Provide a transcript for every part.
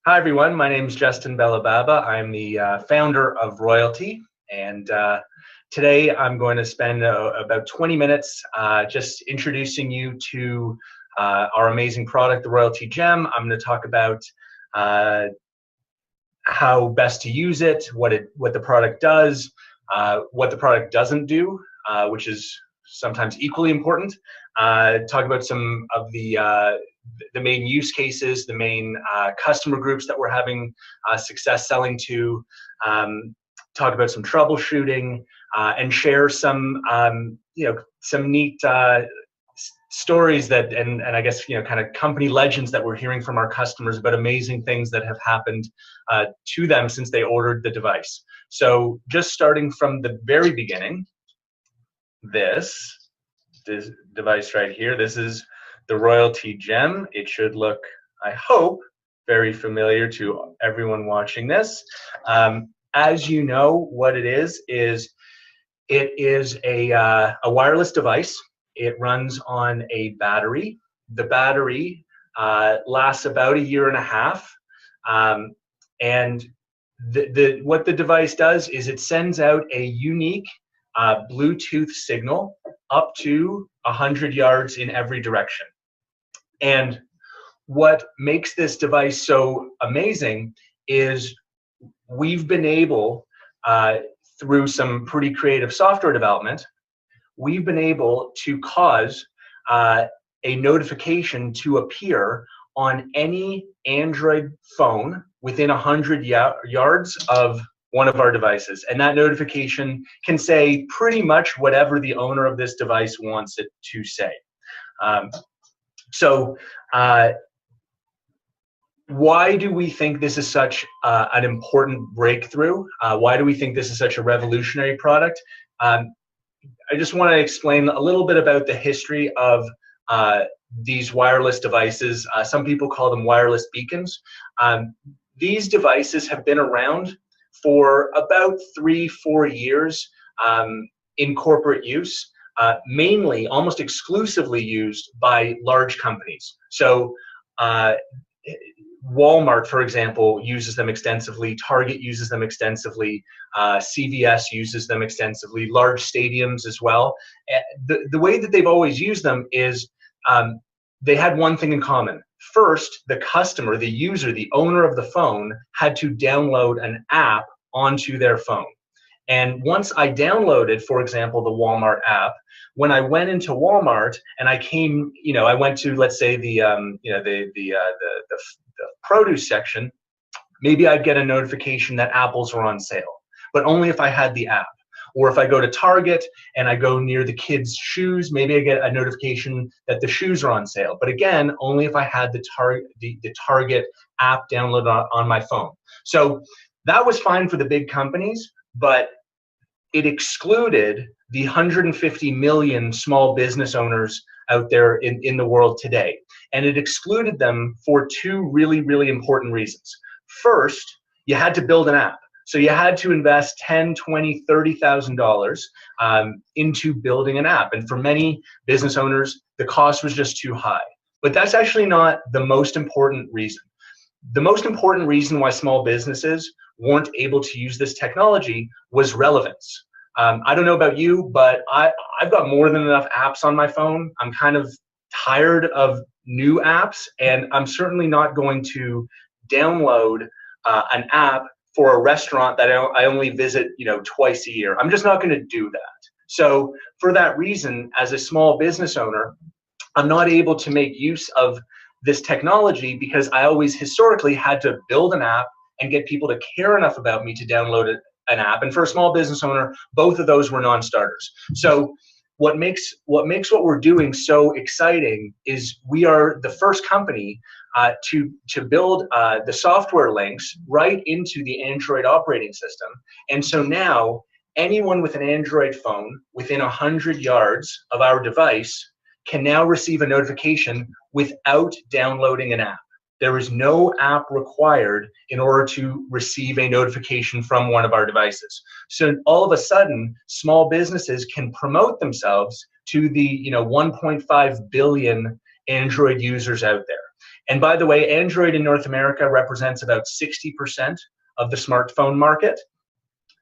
Hi, everyone. My name is Justin Bellababa. I'm the founder of Royalty, and today I'm going to spend about 20 minutes just introducing you to our amazing product, the Royaltie Gem. I'm going to talk about how best to use it, what the product does, what the product doesn't do, which is sometimes equally important. Talk about some of the main use cases, the main customer groups that we're having success selling to, talk about some troubleshooting, and share some some neat stories that and I guess kind of company legends that we're hearing from our customers about amazing things that have happened to them since they ordered the device. So just starting from the very beginning, this device right here, this is the Royaltie Gem. It should look, I hope, very familiar to everyone watching this. As you know, what it is a wireless device. It runs on a battery. The battery lasts about 1.5 years. And what the device does is it sends out a unique Bluetooth signal up to 100 yards in every direction. And what makes this device so amazing is we've been able, through some pretty creative software development, we've been able to cause a notification to appear on any Android phone within 100 yards of one of our devices. And that notification can say pretty much whatever the owner of this device wants it to say. Why do we think this is such an important breakthrough? Why do we think this is such a revolutionary product? I just want to explain a little bit about the history of these wireless devices. Some people call them wireless beacons. These devices have been around for about 3-4 years in corporate use, mainly, almost exclusively used by large companies. So Walmart, for example, uses them extensively. Target uses them extensively. CVS uses them extensively. Large stadiums as well. The way that they've always used them is they had one thing in common. First, the customer, the user, the owner of the phone had to download an app onto their phone. And once I downloaded, for example, the Walmart app, when I went into Walmart and I came, I went to, let's say, the produce section, maybe I'd get a notification that apples are on sale, but only if I had the app. Or if I go to Target and I go near the kids' shoes, maybe I get a notification that the shoes are on sale. But again, only if I had the Target app downloaded on my phone. So that was fine for the big companies, but it excluded the 150 million small business owners out there in the world today. And it excluded them for two really, really important reasons. First, you had to build an app. So you had to invest $10,000, $20,000, $30,000 into building an app. And for many business owners, the cost was just too high. But that's actually not the most important reason. The most important reason why small businesses weren't able to use this technology was relevance. I don't know about you, but I've got more than enough apps on my phone. I'm kind of tired of new apps, and I'm certainly not going to download an app for a restaurant that I only visit, twice a year. I'm just not going to do that. So for that reason, as a small business owner, I'm not able to make use of this technology because I always historically had to build an app and get people to care enough about me to download an app. And for a small business owner, both of those were non-starters. So what makes what we're doing so exciting is we are the first company to build the software links right into the Android operating system. And so now anyone with an Android phone within 100 yards of our device can now receive a notification without downloading an app. There is no app required in order to receive a notification from one of our devices. So all of a sudden, small businesses can promote themselves to the 1.5 billion Android users out there. And by the way, Android in North America represents about 60% of the smartphone market.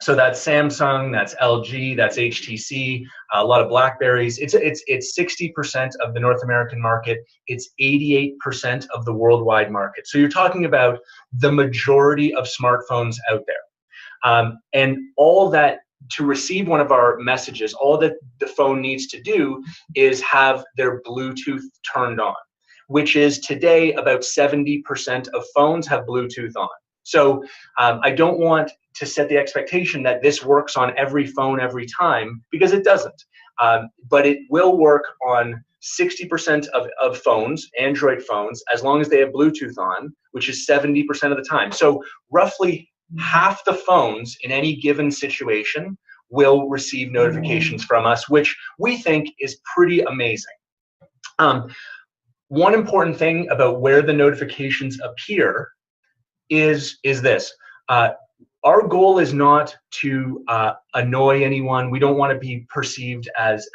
So that's Samsung, that's LG, that's HTC, a lot of Blackberries. It's 60% of the North American market. It's 88% of the worldwide market. So you're talking about the majority of smartphones out there. And all that, to receive one of our messages, all that the phone needs to do is have their Bluetooth turned on, which is today about 70% of phones have Bluetooth on. So I don't want to set the expectation that this works on every phone every time, because it doesn't. But it will work on 60% of phones, Android phones, as long as they have Bluetooth on, which is 70% of the time. So roughly half the phones in any given situation will receive notifications from us, which we think is pretty amazing. One important thing about where the notifications appear is this. Our goal is not to annoy anyone. We don't want to be perceived as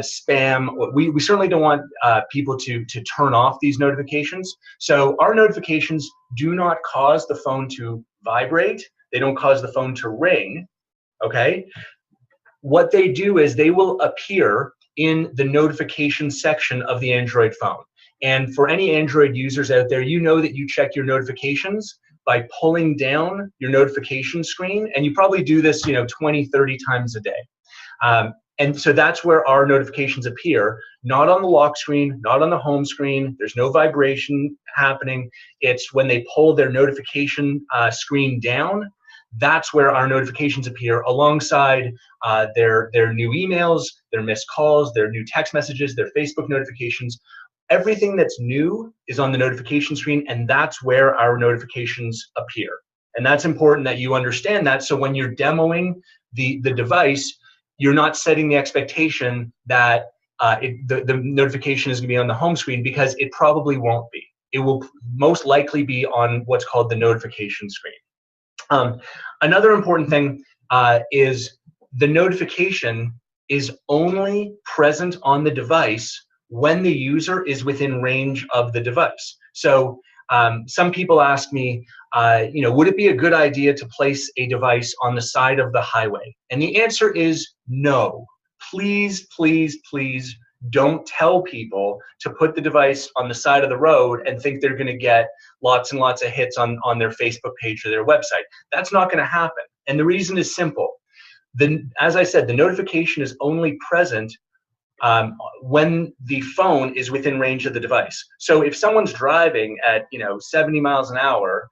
spam. We certainly don't want people to turn off these notifications. So our notifications do not cause the phone to vibrate. They don't cause the phone to ring. Okay. What they do is they will appear in the notification section of the Android phone. And for any Android users out there, you know that you check your notifications by pulling down your notification screen. And you probably do this, 20, 30 times a day. And so that's where our notifications appear, not on the lock screen, not on the home screen. There's no vibration happening. It's when they pull their notification screen down, that's where our notifications appear alongside their new emails, their missed calls, their new text messages, their Facebook notifications. Everything that's new is on the notification screen, and that's where our notifications appear. And that's important that you understand that. So when you're demoing the device, you're not setting the expectation that the notification is going to be on the home screen, because it probably won't be. It will most likely be on what's called the notification screen. Another important thing is the notification is only present on the device when the user is within range of the device. So some people ask me, would it be a good idea to place a device on the side of the highway? And the answer is no. Please, please, please don't tell people to put the device on the side of the road and think they're going to get lots and lots of hits on their Facebook page or their website. That's not going to happen. And the reason is simple. As I said, the notification is only present when the phone is within range of the device. So if someone's driving at 70 miles an hour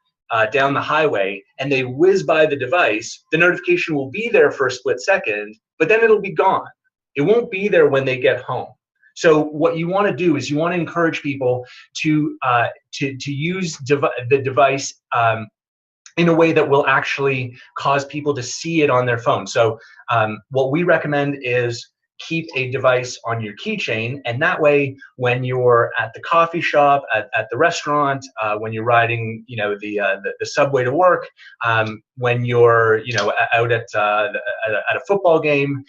down the highway and they whiz by the device, the notification will be there for a split second, but then it'll be gone. It won't be there when they get home. So what you want to do is you want to encourage people to use the device in a way that will actually cause people to see it on their phone. So what we recommend is keep a device on your keychain, and that way when you're at the coffee shop, at the restaurant, when you're riding the subway to work, when you're out at a football game,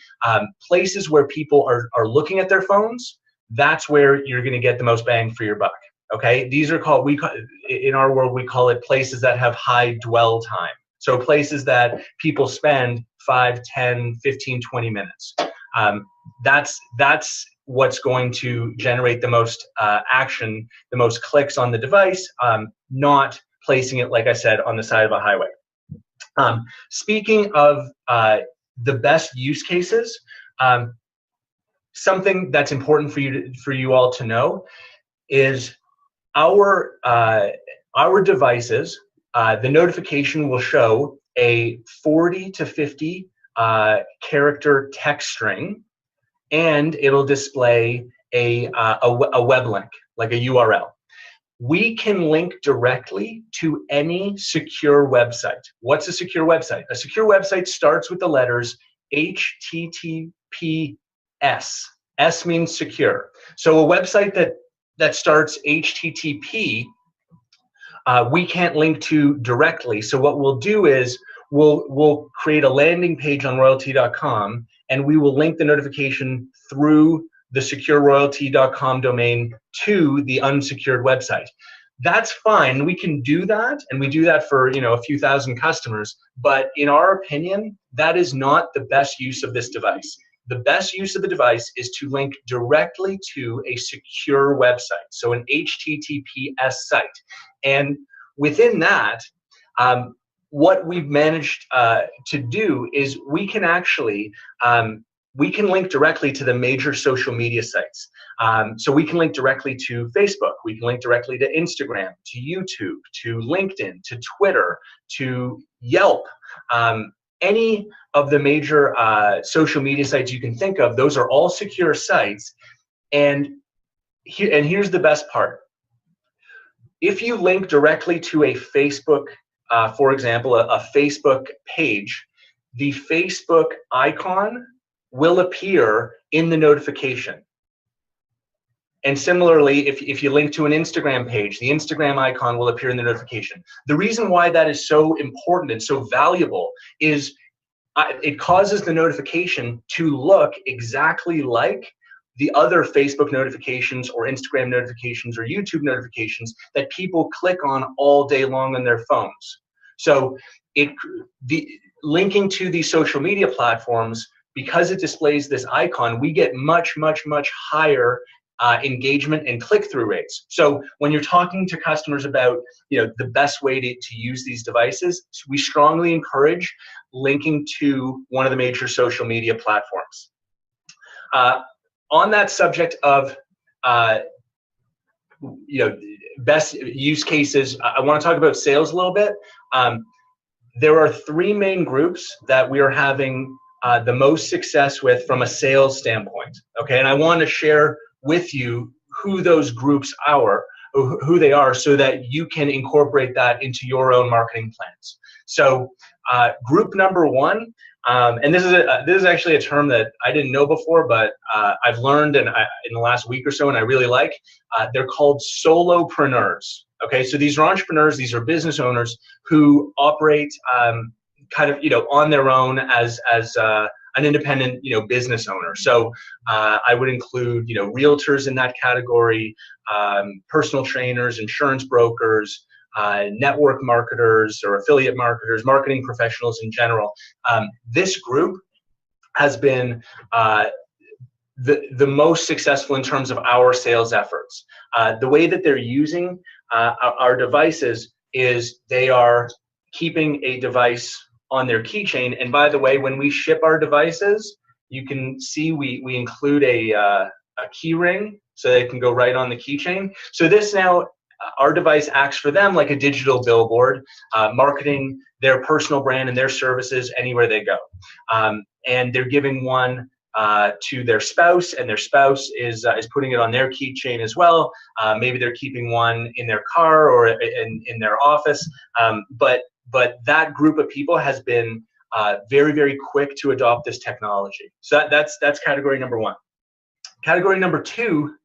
places where people are looking at their phones, that's where you're going to get the most bang for your buck. Okay, these are called, in our world we call it places that have high dwell time. So places that people spend 5, 10, 15, 20 minutes. That's what's going to generate the most action, the most clicks on the device, not placing it, like I said, on the side of a highway. Speaking of the best use cases, something that's important for you all to know is our devices, the notification will show a 40 to 50 character text string, and it'll display a web link, like a URL. We can link directly to any secure website. What's a secure website? A secure website starts with the letters HTTPS. S means secure. So a website that starts HTTP, we can't link to directly. So what we'll do is we'll create a landing page on royaltie.com, and we will link the notification through the secureroyalty.com domain to the unsecured website. That's fine. We can do that, and we do that for a few thousand customers. But in our opinion, that is not the best use of this device. The best use of the device is to link directly to a secure website, so an HTTPS site. And within that, what we've managed to do is we can actually we can link directly to the major social media sites. So we can link directly to Facebook, we can link directly to Instagram, to YouTube, to LinkedIn, to Twitter, to Yelp. Any of the major social media sites you can think of, those are all secure sites. And here's the best part. If you link directly to a Facebook, for example, a Facebook page, the Facebook icon will appear in the notification. And similarly, if you link to an Instagram page, the Instagram icon will appear in the notification. The reason why that is so important and so valuable is it causes the notification to look exactly like the other Facebook notifications or Instagram notifications or YouTube notifications that people click on all day long on their phones. So linking to these social media platforms, because it displays this icon, we get much, much, much higher engagement and click-through rates. So when you're talking to customers about the best way to use these devices, we strongly encourage linking to one of the major social media platforms. On that subject of best use cases, I want to talk about sales a little bit. There are three main groups that we are having the most success with from a sales standpoint. Okay, and I want to share with you who those groups are, who they are, so that you can incorporate that into your own marketing plans. So group number one, and this is actually a term that I didn't know before, but I've learned in the last week or so, and I really like. They're called solopreneurs. Okay, so these are entrepreneurs, these are business owners who operate kind of on their own as an independent business owner. So I would include realtors in that category, personal trainers, insurance brokers, network marketers or affiliate marketers, marketing professionals in general. This group has been the most successful in terms of our sales efforts. The way that they're using our devices is they are keeping a device on their keychain. And by the way, when we ship our devices, you can see we include a key ring so they can go right on the keychain. So this now, our device acts for them like a digital billboard, marketing their personal brand and their services anywhere they go. And they're giving one to their spouse, and their spouse is putting it on their keychain as well. Maybe they're keeping one in their car or in their office. But that group of people has been very, very quick to adopt this technology. So that's category number one. Category number two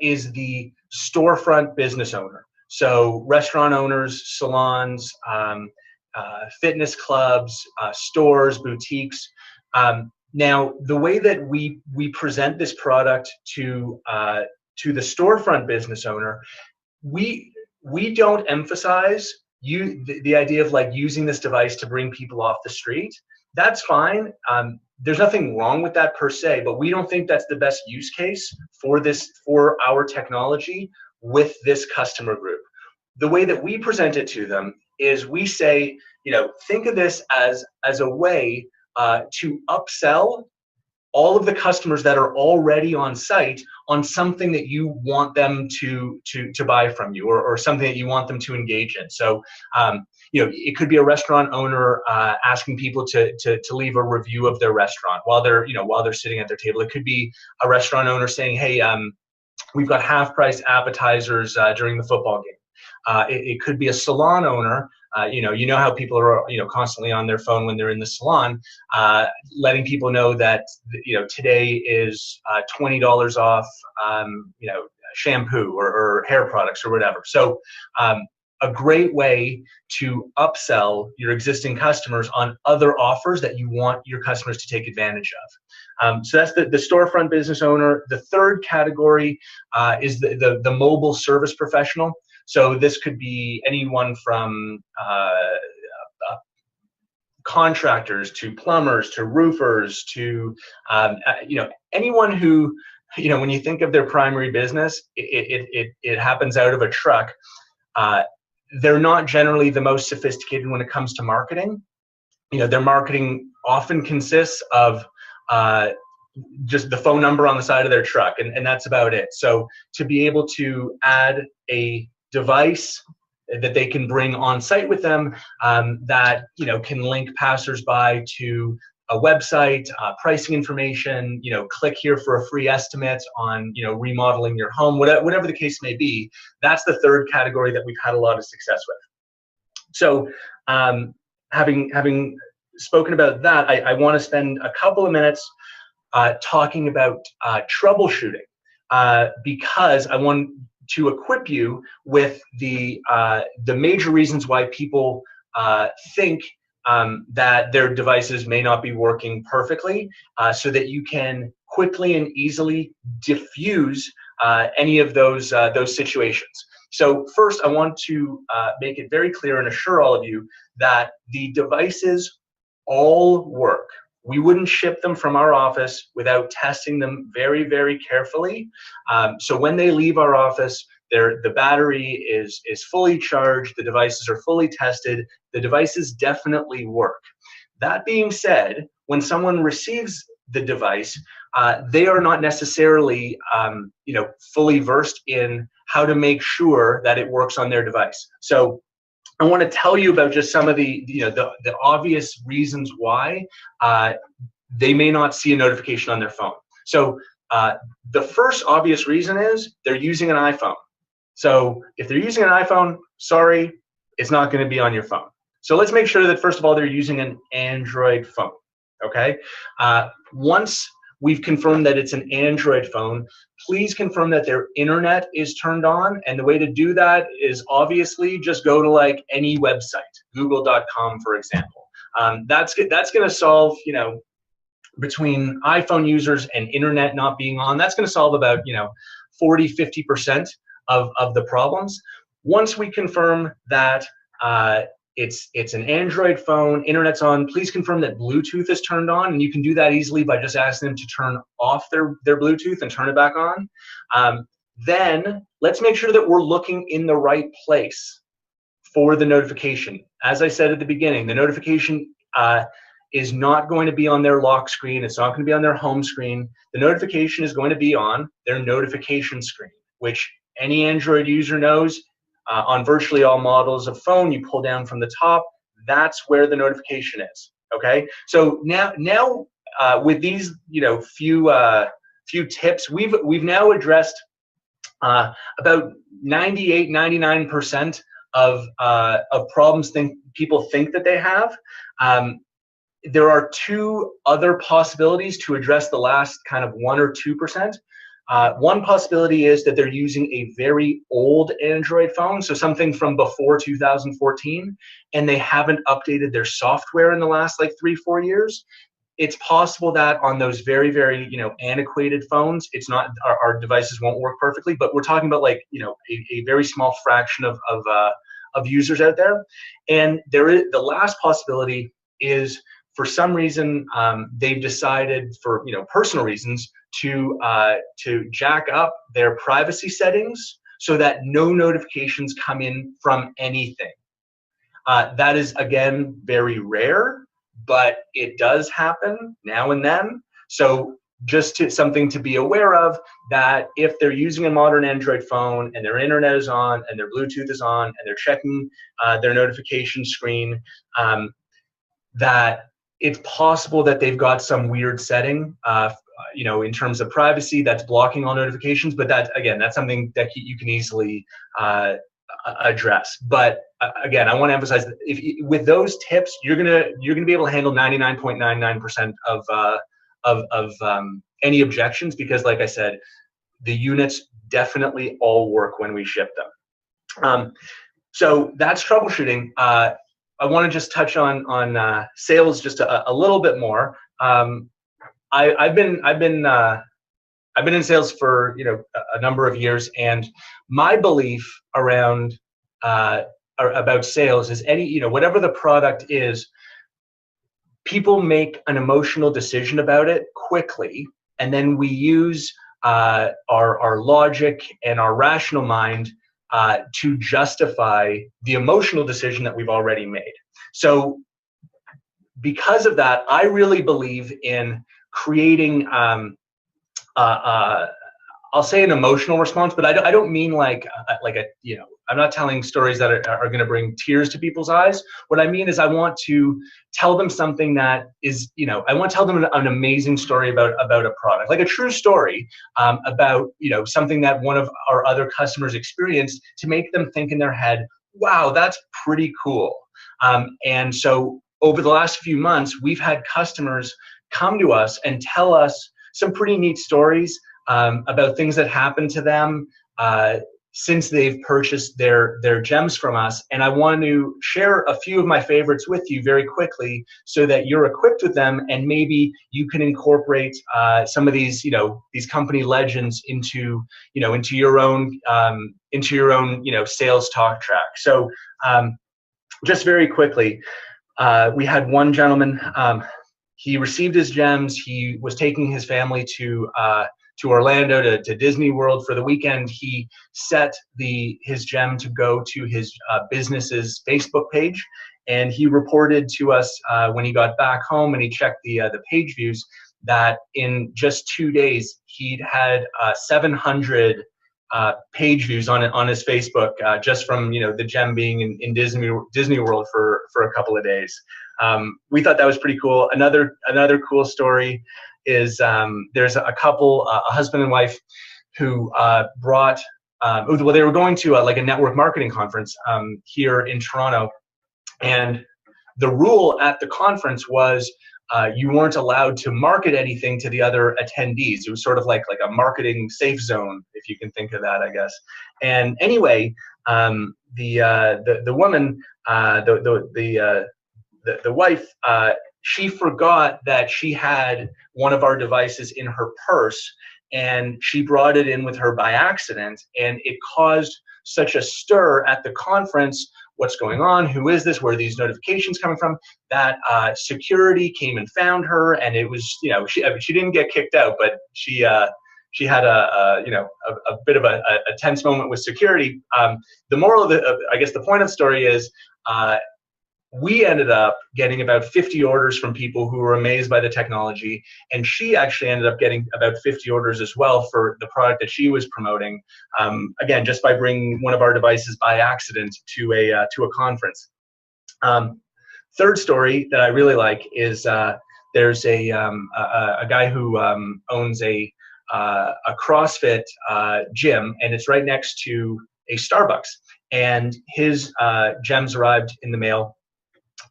is the storefront business owner. So restaurant owners, salons, fitness clubs, stores, boutiques. Now, the way that we present this product to the storefront business owner, we don't emphasize the idea of like using this device to bring people off the street. That's fine. There's nothing wrong with that per se, but we don't think that's the best use case for our technology with this customer group. The way that we present it to them is we say, think of this as a way to upsell all of the customers that are already on site on something that you want them to buy from you, or something that you want them to engage in. So, it could be a restaurant owner asking people to leave a review of their restaurant while they're sitting at their table. It could be a restaurant owner saying, hey, we've got half-price appetizers during the football game. It could be a salon owner. You know how people are constantly on their phone when they're in the salon, letting people know that today is $20 off shampoo or hair products or whatever. So a great way to upsell your existing customers on other offers that you want your customers to take advantage of. So that's the storefront business owner. The third category is the mobile service professional. So this could be anyone from contractors to plumbers to roofers to anyone who, when you think of their primary business, it happens out of a truck. They're not generally the most sophisticated when it comes to marketing. Their marketing often consists of just the phone number on the side of their truck, and that's about it. So to be able to add a device that they can bring on site with them, that can link passersby to a website, pricing information, click here for a free estimate on remodeling your home, whatever the case may be. That's the third category that we've had a lot of success with. So having spoken about that, I want to spend a couple of minutes talking about troubleshooting, because I want to equip you with the major reasons why people think that their devices may not be working perfectly, so that you can quickly and easily diffuse any of those situations. So first, I want to make it very clear and assure all of you that the devices all work. We wouldn't ship them from our office without testing them very, very carefully. So when they leave our office, the battery is fully charged, the devices are fully tested, the devices definitely work. That being said, when someone receives the device, they are not necessarily fully versed in how to make sure that it works on their device. So I want to tell you about just some of the obvious reasons why they may not see a notification on their phone. So the first obvious reason is they're using an iPhone. So if they're using an iPhone, sorry, it's not going to be on your phone. So let's make sure that first of all they're using an Android phone. Okay. Once we've confirmed that it's an Android phone, please confirm that their internet is turned on. And the way to do that is obviously just go to like any website, google.com, for example. That's going to solve, between iPhone users and internet not being on, that's going to solve about, 40–50% of the problems. Once we confirm that it's an Android phone, internet's on, please confirm that Bluetooth is turned on, and you can do that easily by just asking them to turn off their Bluetooth and turn it back on. Then let's make sure that we're looking in the right place for the notification. As I said at the beginning, the notification is not going to be on their lock screen. It's not going to be on their home screen. The notification is going to be on their notification screen, which any Android user knows. On virtually all models of phone, you pull down from the top. That's where the notification is. Okay. So now with these few tips, we've now addressed about 98–99% of problems people think that they have. There are two other possibilities to address the last kind of 1 or 2%. One possibility is that they're using a very old Android phone, so something from before 2014, and they haven't updated their software in the last like 3–4 years. It's possible that on those very, very antiquated phones, it's not our devices won't work perfectly, but we're talking about like a very small fraction of users out there. And the last possibility is, for some reason, they've decided, for personal reasons, to jack up their privacy settings so that no notifications come in from anything. That is, again, very rare, but it does happen now and then. So just something to be aware of, that if they're using a modern Android phone and their internet is on and their Bluetooth is on and they're checking their notification screen, that it's possible that they've got some weird setting, in terms of privacy, that's blocking all notifications. But that's something that you can easily address. But again, I want to emphasize that with those tips, you're gonna be able to handle 99.99% of any objections, because, like I said, the units definitely all work when we ship them. So that's troubleshooting. I want to just touch on sales just a little bit more. I've been in sales for a number of years, and my belief around about sales is whatever the product is, people make an emotional decision about it quickly, and then we use our logic and our rational mind to justify the emotional decision that we've already made. So because of that, I really believe in creating I'll say an emotional response, but I don't mean like I'm not telling stories that are going to bring tears to people's eyes. What I mean is I want to tell them something that is, I want to tell them an amazing story about a product, like a true story about, something that one of our other customers experienced, to make them think in their head, wow, that's pretty cool. And so over the last few months, we've had customers come to us and tell us some pretty neat stories about things that happened to them since they've purchased their gems from us. And I want to share a few of my favorites with you very quickly so that you're equipped with them, and maybe you can incorporate some of these company legends into your own sales talk track. So just very quickly, we had one gentleman, he received his gems. He was taking his family to Orlando to Disney World for the weekend. He set his gem to go to his business's Facebook page, and he reported to us when he got back home and he checked the page views that in just 2 days he'd had 700 page views on his Facebook just from the gem being in Disney World for a couple of days. We thought that was pretty cool. Another cool story is there's a couple, a husband and wife, who brought they were going to like a network marketing conference here in Toronto, and the rule at the conference was you weren't allowed to market anything to the other attendees. It was sort of like a marketing safe zone, if you can think of that, I guess. And anyway, the woman, the wife, she forgot that she had one of our devices in her purse, and she brought it in with her by accident, and it caused such a stir at the conference. What's going on? Who is this? Where are these notifications coming from? That security came and found her, and it was, she didn't get kicked out, but she had a bit of a tense moment with security. The moral of I guess the point of the story is, we ended up getting about 50 orders from people who were amazed by the technology, and she actually ended up getting about 50 orders as well for the product that she was promoting, again, just by bringing one of our devices by accident to a conference. Third story that I really like is there's a guy who owns a CrossFit gym, and it's right next to a Starbucks, and his gems arrived in the mail.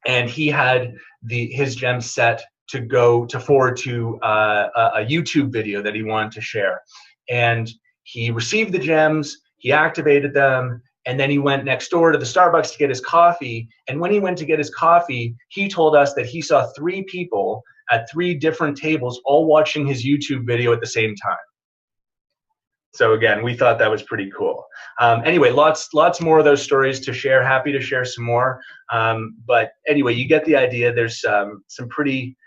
And he had his gems set to forward to a YouTube video that he wanted to share. And he received the gems, he activated them, and then he went next door to the Starbucks to get his coffee. And when he went to get his coffee, he told us that he saw 3 people at 3 different tables all watching his YouTube video at the same time. So again, we thought that was pretty cool. Anyway, lots more of those stories to share. Happy to share some more. But anyway, you get the idea. There's some pretty,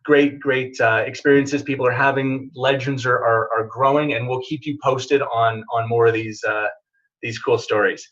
great experiences people are having. Legends are growing, and we'll keep you posted on more of these cool stories.